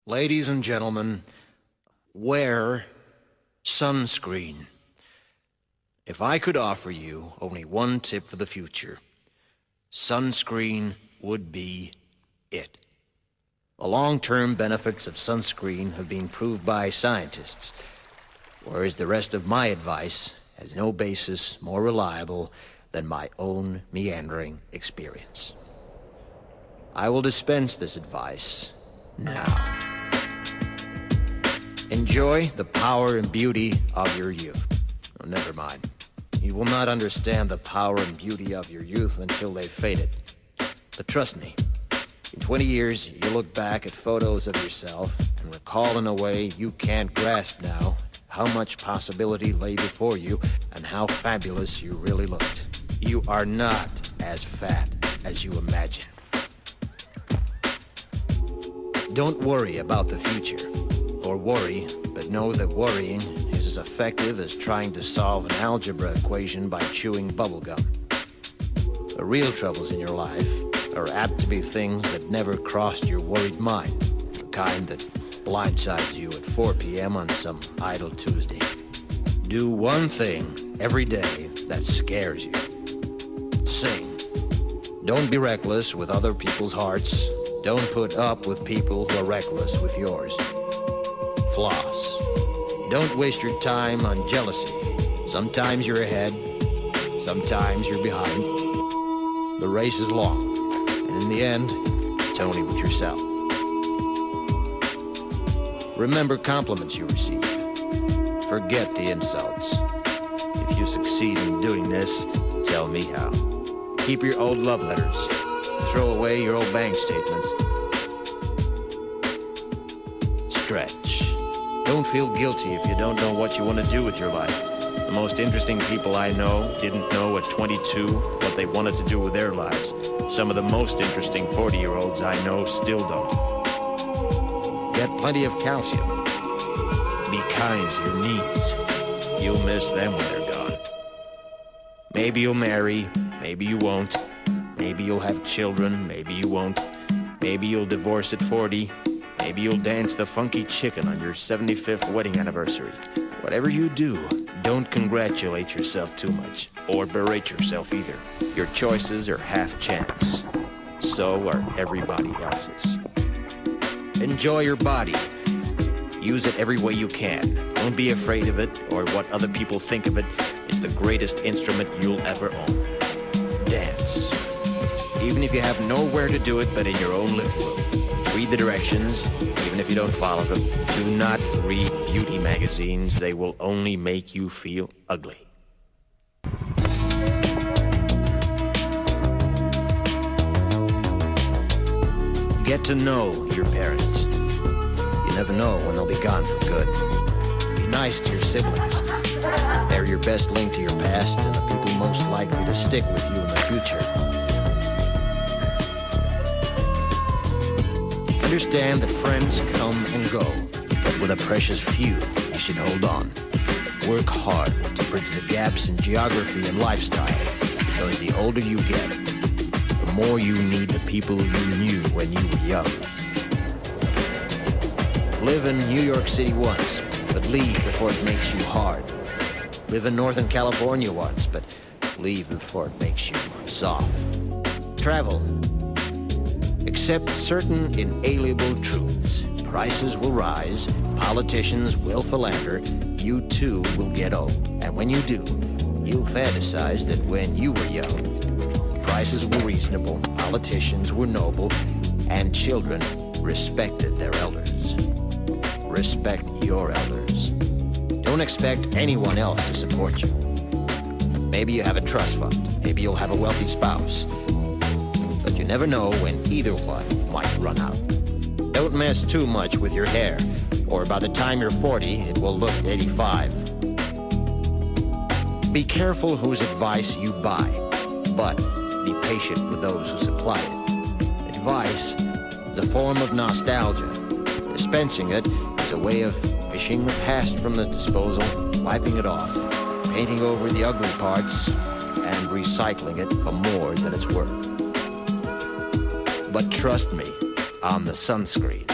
Ladies and gentlemen, wear sunscreen. If I could offer you only one tip for the future, sunscreen would be it. The long-term benefits of sunscreen have been proved by scientists, whereas the rest of my advice has no basis more reliable than my own meandering experience. I will dispense this advice now. Enjoy the power and beauty of your youth. Oh, never mind. You will not understand the power and beauty of your youth until they've faded. But trust me, in 20 years, you'll look back at photos of yourself and recall in a way you can't grasp now how much possibility lay before you and how fabulous you really looked. You are not as fat as you imagine. Don't worry about the future, or worry, but know that worrying is as effective as trying to solve an algebra equation by chewing bubblegum. The real troubles in your life are apt to be things that never crossed your worried mind, the kind that blindsides you at 4 p.m. on some idle Tuesday. Do one thing every day that scares you. Sing. Don't be reckless with other people's hearts. Don't put up with people who are reckless with yours. Floss. Don't waste your time on jealousy. Sometimes you're ahead, sometimes you're behind. The race is long, and in the end, it's only with yourself. Remember compliments you receive. Forget the insults. If you succeed in doing this, tell me how. Keep your old love letters. Throw away your old bank statements. Stretch. Don't feel guilty if you don't know what you want to do with your life. The most interesting people I know didn't know at 22 what they wanted to do with their lives. Some of the most interesting 40-year-olds I know still don't. Get plenty of calcium. Be kind to your knees. You'll miss them when they're gone. Maybe you'll marry, maybe you won't. Maybe you'll have children, maybe you won't. Maybe you'll divorce at 40. Maybe you'll dance the funky chicken on your 75th wedding anniversary. Whatever you do, don't congratulate yourself too much, or berate yourself either. Your choices are half chance. So are everybody else's. Enjoy your body. Use it every way you can. Don't be afraid of it, or what other people think of it. It's the greatest instrument you'll ever own. Dance. Even if you have nowhere to do it but in your own living room. Read the directions, even if you don't follow them. Do not read beauty magazines. They will only make you feel ugly. Get to know your parents. You never know when they'll be gone for good. Be nice to your siblings. They're your best link to your past and the people most likely to stick with you in the future. Understand that friends come and go, but with a precious few, you should hold on. Work hard to bridge the gaps in geography and lifestyle, because the older you get, the more you need the people you knew when you were young. Live in New York City once, but leave before it makes you hard. Live in Northern California once, but leave before it makes you soft. Travel. Accept certain inalienable truths. Prices will rise, politicians will philander, you too will get old. And when you do, you'll fantasize that when you were young, prices were reasonable, politicians were noble, and children respected their elders. Respect your elders. Don't expect anyone else to support you. Maybe you have a trust fund, maybe you'll have a wealthy spouse. But you never know when either one might run out. Don't mess too much with your hair, or by the time you're 40, it will look 85. Be careful whose advice you buy, but be patient with those who supply it. Advice is a form of nostalgia. Dispensing it is a way of fishing the past from the disposal, wiping it off, painting over the ugly parts, and recycling it for more than it's worth. But trust me on the sunscreen.